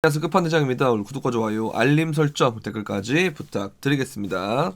안녕하세요. 끝판대장입니다. 오늘 구독과 좋아요, 알림 설정, 댓글까지 부탁드리겠습니다.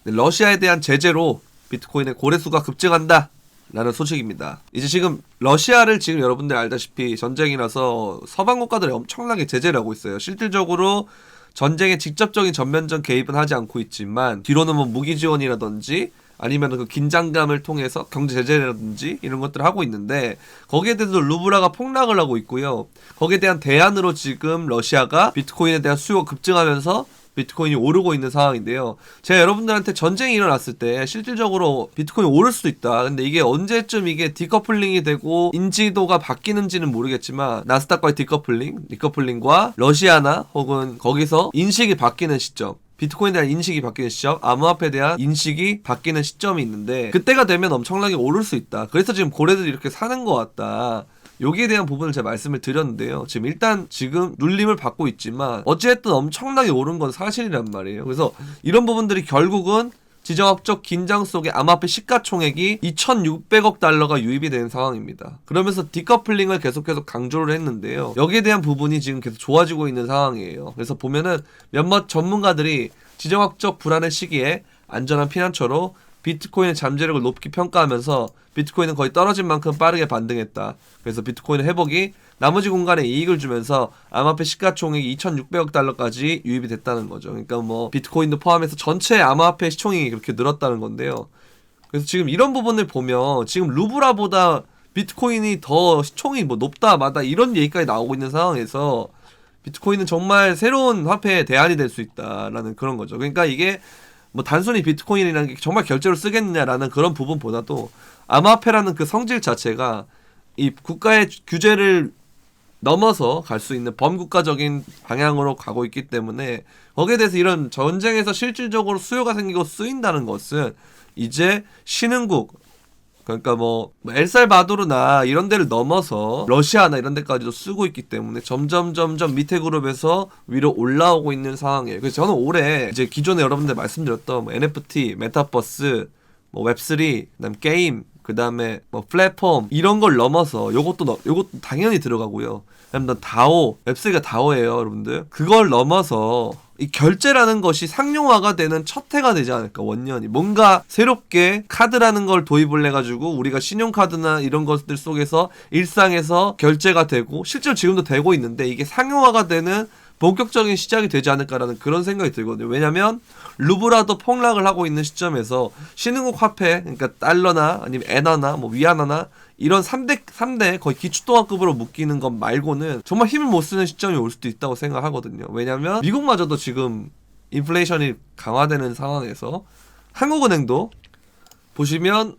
네, 러시아에 대한 제재로 비트코인의 거래수가 급증한다 라는 소식입니다. 이제 지금 러시아를 지금 여러분들 알다시피 전쟁이라서 서방 국가들이 엄청나게 제재를 하고 있어요. 실질적으로 전쟁에 직접적인 전면전 개입은 하지 않고 있지만 뒤로는 뭐 무기 지원이라든지 아니면 그 긴장감을 통해서 경제 제재라든지 이런 것들을 하고 있는데, 거기에 대해서 루블화가 폭락을 하고 있고요. 거기에 대한 대안으로 지금 러시아가 비트코인에 대한 수요가 급증하면서 비트코인이 오르고 있는 상황인데요. 제가 여러분들한테 전쟁이 일어났을 때 실질적으로 비트코인이 오를 수도 있다, 근데 이게 언제쯤 이게 디커플링이 되고 인지도가 바뀌는지는 모르겠지만, 나스닥과의 디커플링과 러시아나 혹은 거기서 인식이 바뀌는 시점, 비트코인에 대한 인식이 바뀌는 시점, 암호화폐에 대한 인식이 바뀌는 시점이 있는데, 그때가 되면 엄청나게 오를 수 있다. 그래서 지금 고래들이 이렇게 사는 것 같다. 여기에 대한 부분을 제가 말씀을 드렸는데요. 지금 눌림을 받고 있지만 어쨌든 엄청나게 오른 건 사실이란 말이에요. 그래서 이런 부분들이 결국은 지정학적 긴장 속에 암호화폐 시가총액이 2,600억 달러가 유입이 되는 상황입니다. 그러면서 디커플링을 계속해서 강조를 했는데요. 여기에 대한 부분이 지금 계속 좋아지고 있는 상황이에요. 그래서 보면은 몇몇 전문가들이 지정학적 불안의 시기에 안전한 피난처로 비트코인의 잠재력을 높게 평가하면서 비트코인은 거의 떨어진 만큼 빠르게 반등했다. 그래서 비트코인의 회복이 나머지 공간에 이익을 주면서 암호화폐 시가총액이 2,600억 달러까지 유입이 됐다는 거죠. 그러니까 뭐 비트코인도 포함해서 전체 암호화폐 시총이 그렇게 늘었다는 건데요. 그래서 지금 이런 부분을 보면 지금 루브라보다 비트코인이 더 시총이 뭐 높다 마다 이런 얘기까지 나오고 있는 상황에서 비트코인은 정말 새로운 화폐의 대안이 될 수 있다라는 그런 거죠. 그러니까 이게 뭐 단순히 비트코인이라는 게 정말 결제로 쓰겠느냐라는 그런 부분보다도 암호화폐라는 그 성질 자체가 이 국가의 규제를 넘어서 갈 수 있는 범국가적인 방향으로 가고 있기 때문에, 거기에 대해서 이런 전쟁에서 실질적으로 수요가 생기고 쓰인다는 것은 이제 신흥국, 그러니까 뭐 엘살바도르나 이런 데를 넘어서 러시아나 이런 데까지도 쓰고 있기 때문에 점점 밑에 그룹에서 위로 올라오고 있는 상황이에요. 그래서 저는 올해 이제 기존에 여러분들 말씀드렸던 뭐 NFT, 메타버스, 뭐 웹3, 그다음 게임, 그다음에 뭐 플랫폼 이런 걸 넘어서 요것도 당연히 들어가고요. 그다음 다오, 웹3가 다오예요, 여러분들. 그걸 넘어서 이 결제라는 것이 상용화가 되는 첫 해가 되지 않을까, 원년이. 뭔가 새롭게 카드라는 걸 도입을 해가지고 우리가 신용카드나 이런 것들 속에서 일상에서 결제가 되고, 실제로 지금도 되고 있는데 이게 상용화가 되는 본격적인 시작이 되지 않을까라는 그런 생각이 들거든요. 왜냐면 루브라도 폭락을 하고 있는 시점에서 신흥국 화폐, 그러니까 달러나 아니면 엔화나 뭐 위안화나 이런 3대 거의 기축통화급으로 묶이는 것 말고는 정말 힘을 못 쓰는 시점이 올 수도 있다고 생각하거든요. 왜냐면 미국마저도 지금 인플레이션이 강화되는 상황에서 한국은행도 보시면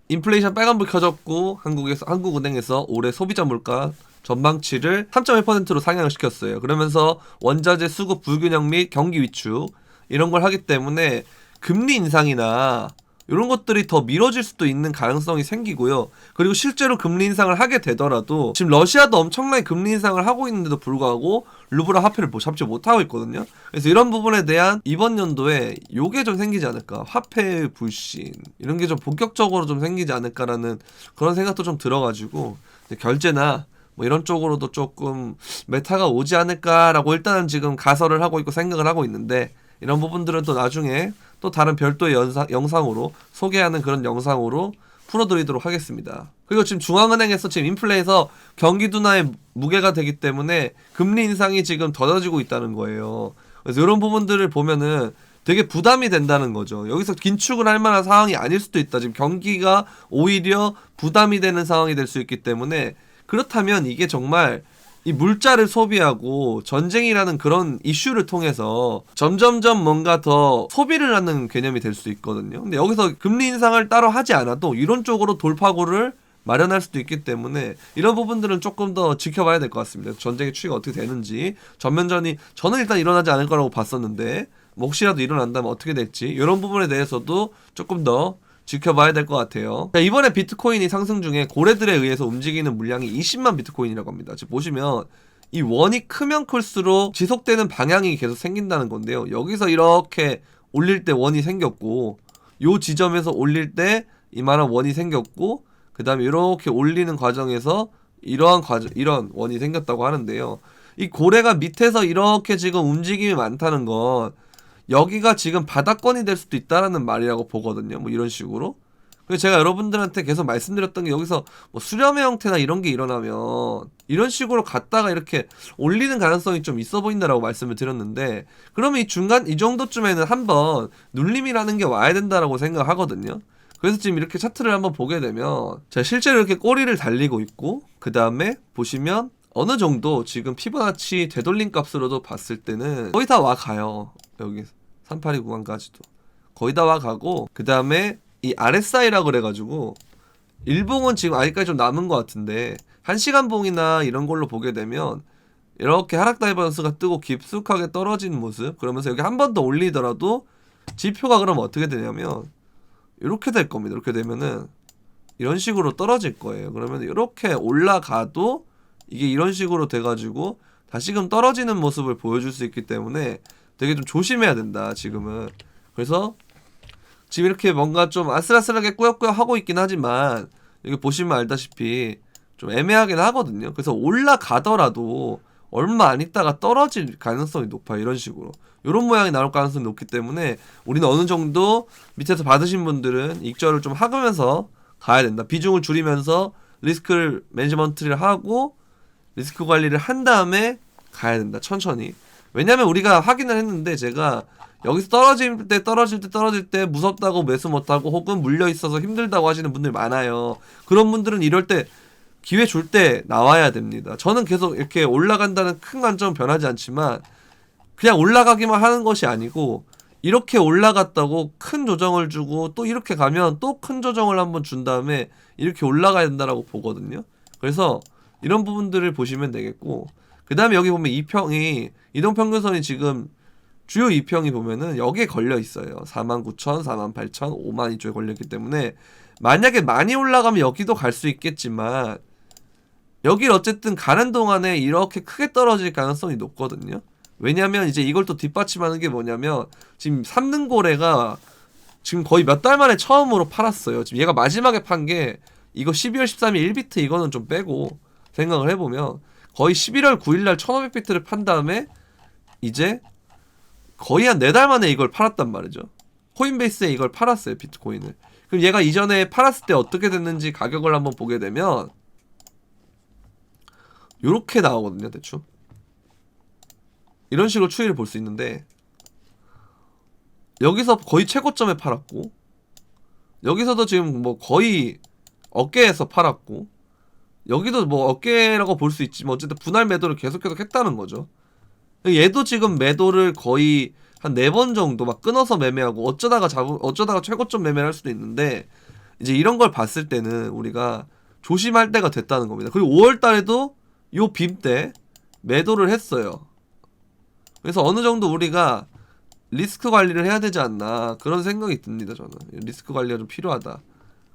인플레이션 빨간불 켜졌고, 한국은행에서 올해 소비자 물가 전망치를 3.1%로 상향을 시켰어요. 그러면서 원자재 수급 불균형 및 경기 위축 이런 걸 하기 때문에 금리 인상이나 이런 것들이 더 미뤄질 수도 있는 가능성이 생기고요. 그리고 실제로 금리 인상을 하게 되더라도 지금 러시아도 엄청나게 금리 인상을 하고 있는데도 불구하고 루블화 화폐를 잡지 못하고 있거든요. 그래서 이런 부분에 대한 이번 연도에 요게 좀 생기지 않을까, 화폐 불신 이런 게 좀 본격적으로 좀 생기지 않을까라는 그런 생각도 좀 들어가지고, 결제나 뭐 이런 쪽으로도 조금 메타가 오지 않을까라고 일단은 지금 가설을 하고 있고 생각을 하고 있는데, 이런 부분들은 또 나중에 또 다른 별도의 영상으로 소개하는 그런 영상으로 풀어드리도록 하겠습니다. 그리고 지금 중앙은행에서 지금 인플레에서 경기 둔화의 무게가 되기 때문에 금리 인상이 지금 더뎌지고 있다는 거예요. 그래서 이런 부분들을 보면은 되게 부담이 된다는 거죠. 여기서 긴축을 할 만한 상황이 아닐 수도 있다. 지금 경기가 오히려 부담이 되는 상황이 될 수 있기 때문에, 그렇다면 이게 정말 이 물자를 소비하고 전쟁이라는 그런 이슈를 통해서 점점점 뭔가 더 소비를 하는 개념이 될 수 있거든요. 근데 여기서 금리 인상을 따로 하지 않아도 이런 쪽으로 돌파구를 마련할 수도 있기 때문에 이런 부분들은 조금 더 지켜봐야 될 것 같습니다. 전쟁의 추이가 어떻게 되는지, 전면전이 저는 일단 일어나지 않을 거라고 봤었는데 뭐 혹시라도 일어난다면 어떻게 될지, 이런 부분에 대해서도 조금 더 지켜봐야 될 것 같아요. 자, 이번에 비트코인이 상승 중에 고래들에 의해서 움직이는 물량이 20만 비트코인이라고 합니다. 지금 보시면 이 원이 크면 클수록 지속되는 방향이 계속 생긴다는 건데요. 여기서 이렇게 올릴 때 원이 생겼고, 요 지점에서 올릴 때 이만한 원이 생겼고, 그 다음에 이렇게 올리는 과정에서 이런 원이 생겼다고 하는데요. 이 고래가 밑에서 이렇게 지금 움직임이 많다는 건 여기가 지금 바닥권이 될 수도 있다라는 말이라고 보거든요. 뭐 이런 식으로. 그래서 제가 여러분들한테 계속 말씀드렸던 게 여기서 뭐 수렴의 형태나 이런 게 일어나면 이런 식으로 갔다가 이렇게 올리는 가능성이 좀 있어 보인다라고 말씀을 드렸는데, 그러면 이 중간 이 정도쯤에는 한번 눌림이라는 게 와야 된다라고 생각하거든요. 그래서 지금 이렇게 차트를 한번 보게 되면 제가 실제로 이렇게 꼬리를 달리고 있고, 그 다음에 보시면 어느 정도 지금 피보나치 되돌림 값으로도 봤을 때는 거의 다 와 가요. 여기 382 구간까지도 거의 다 와 가고, 그 다음에 이 RSI라고 그래가지고 일봉은 지금 아직까지 좀 남은 것 같은데 1시간 봉이나 이런 걸로 보게 되면 이렇게 하락 다이버런스가 뜨고 깊숙하게 떨어지는 모습, 그러면서 여기 한 번 더 올리더라도 지표가 그러면 어떻게 되냐면 이렇게 될 겁니다. 이렇게 되면은 이런 식으로 떨어질 거예요. 그러면 이렇게 올라가도 이게 이런 식으로 돼가지고 다시금 떨어지는 모습을 보여줄 수 있기 때문에 되게 좀 조심해야 된다 지금은. 그래서 지금 이렇게 뭔가 좀 아슬아슬하게 꾸역꾸역 하고 있긴 하지만 여기 보시면 알다시피 좀 애매하긴 하거든요. 그래서 올라가더라도 얼마 안 있다가 떨어질 가능성이 높아요. 이런 식으로 이런 모양이 나올 가능성이 높기 때문에 우리는 어느 정도 밑에서 받으신 분들은 익절을 좀 하면서 가야 된다. 비중을 줄이면서 리스크를 매니지먼트를 하고 리스크 관리를 한 다음에 가야 된다. 천천히. 왜냐면 우리가 확인을 했는데, 제가 여기서 떨어질 때 무섭다고 매수 못하고 혹은 물려있어서 힘들다고 하시는 분들 많아요. 그런 분들은 이럴 때 기회 줄 때 나와야 됩니다. 저는 계속 이렇게 올라간다는 큰 관점은 변하지 않지만 그냥 올라가기만 하는 것이 아니고 이렇게 올라갔다고 큰 조정을 주고 또 이렇게 가면 또 큰 조정을 한번 준 다음에 이렇게 올라가야 된다라고 보거든요. 그래서 이런 부분들을 보시면 되겠고, 그 다음에 여기 보면 이평이 이동평균선이 지금 주요 2평이 보면은 여기에 걸려 있어요. 49,000, 48,000, 5만 이쪽에 걸렸기 때문에 만약에 많이 올라가면 여기도 갈 수 있겠지만 여길 어쨌든 가는 동안에 이렇게 크게 떨어질 가능성이 높거든요. 왜냐면 이제 이걸 또 뒷받침하는 게 뭐냐면 지금 삼등고래가 지금 거의 몇 달 만에 처음으로 팔았어요. 지금 얘가 마지막에 판 게 이거 12월 13일 1비트 이거는 좀 빼고 생각을 해보면 거의 11월 9일날 1500비트를 판 다음에 이제 거의 한 4달 만에 이걸 팔았단 말이죠. 코인베이스에 이걸 팔았어요, 비트코인을. 그럼 얘가 이전에 팔았을 때 어떻게 됐는지 가격을 한번 보게 되면 요렇게 나오거든요, 대충. 이런 식으로 추이를 볼 수 있는데 여기서 거의 최고점에 팔았고 여기서도 지금 뭐 거의 어깨에서 팔았고 여기도 뭐 어깨라고 볼 수 있지만 어쨌든 분할 매도를 계속 했다는 거죠. 얘도 지금 매도를 거의 한 4번 정도 막 끊어서 매매하고 어쩌다가 최고점 매매를 할 수도 있는데, 이제 이런 걸 봤을 때는 우리가 조심할 때가 됐다는 겁니다. 그리고 5월 달에도 요 빔 때 매도를 했어요. 그래서 어느 정도 우리가 리스크 관리를 해야 되지 않나 그런 생각이 듭니다. 저는 리스크 관리가 좀 필요하다.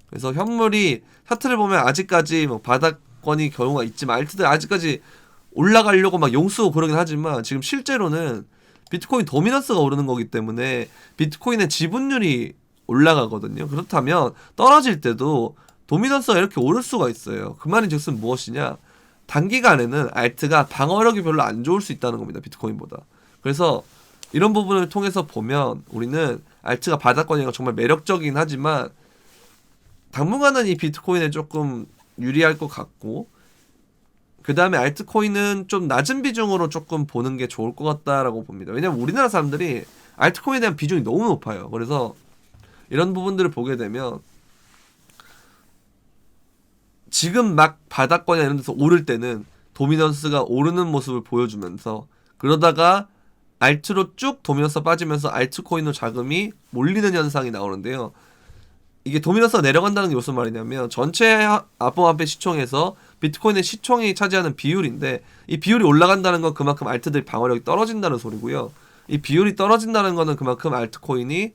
그래서 현물이 차트를 보면 아직까지 뭐 바닥권이 경우가 있지만 알트들 아직까지 올라가려고 막 용쓰고 그러긴 하지만 지금 실제로는 비트코인 도미넌스가 오르는 거기 때문에 비트코인의 지분율이 올라가거든요. 그렇다면 떨어질 때도 도미넌스가 이렇게 오를 수가 있어요. 그 말인 즉슨 무엇이냐, 단기간에는 알트가 방어력이 별로 안 좋을 수 있다는 겁니다. 비트코인보다. 그래서 이런 부분을 통해서 보면 우리는 알트가 바닥권이가 정말 매력적이긴 하지만 당분간은 이 비트코인에 조금 유리할 것 같고, 그 다음에 알트코인은 좀 낮은 비중으로 조금 보는 게 좋을 것 같다라고 봅니다. 왜냐면 우리나라 사람들이 알트코인에 대한 비중이 너무 높아요. 그래서 이런 부분들을 보게 되면 지금 막 바닥권이나 이런 데서 오를 때는 도미넌스가 오르는 모습을 보여주면서 그러다가 알트로 쭉 도미넌스가 빠지면서 알트코인으로 자금이 몰리는 현상이 나오는데요. 이게 도미넌스가 내려간다는 게 무슨 말이냐면 전체 암호화폐 시총에서 비트코인의 시총이 차지하는 비율인데 이 비율이 올라간다는 건 그만큼 알트들 방어력이 떨어진다는 소리고요. 이 비율이 떨어진다는 거는 그만큼 알트코인이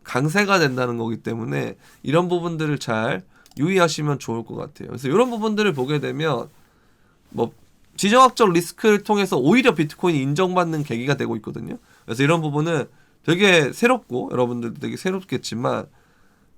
강세가 된다는 거기 때문에 이런 부분들을 잘 유의하시면 좋을 것 같아요. 그래서 이런 부분들을 보게 되면 뭐 지정학적 리스크를 통해서 오히려 비트코인이 인정받는 계기가 되고 있거든요. 그래서 이런 부분은 되게 새롭고 여러분들도 되게 새롭겠지만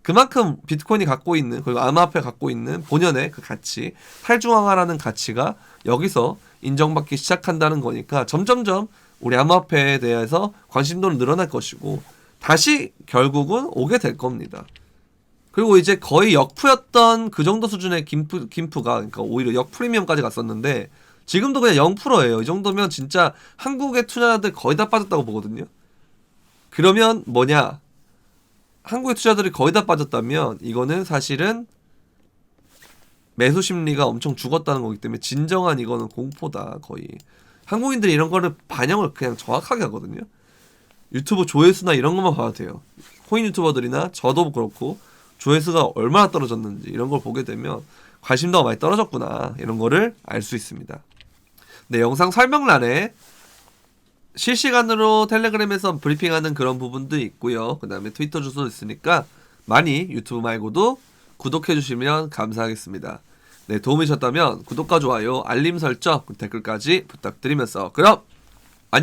그만큼 비트코인이 갖고 있는, 그리고 암호화폐가 갖고 있는 본연의 그 가치, 탈중앙화라는 가치가 여기서 인정받기 시작한다는 거니까 점점점 우리 암호화폐에 대해서 관심도는 늘어날 것이고 다시 결국은 오게 될 겁니다. 그리고 이제 거의 역프였던 그 정도 수준의 김프가, 그러니까 오히려 역프리미엄까지 갔었는데 지금도 그냥 0%예요. 이 정도면 진짜 한국의 투자자들 거의 다 빠졌다고 보거든요. 그러면 뭐냐? 한국의 투자들이 거의 다 빠졌다면 이거는 사실은 매수 심리가 엄청 죽었다는 거기 때문에 진정한 이거는 공포다. 거의 한국인들이 이런 거를 반영을 그냥 정확하게 하거든요. 유튜브 조회수나 이런 것만 봐도 돼요. 코인 유튜버들이나 저도 그렇고 조회수가 얼마나 떨어졌는지 이런 걸 보게 되면 관심도가 많이 떨어졌구나, 이런 거를 알 수 있습니다. 네, 영상 설명란에 실시간으로 텔레그램에서 브리핑하는 그런 부분도 있고요. 그 다음에 트위터 주소도 있으니까 많이 유튜브 말고도 구독해주시면 감사하겠습니다. 네, 도움이 되셨다면 구독과 좋아요, 알림 설정, 댓글까지 부탁드리면서 그럼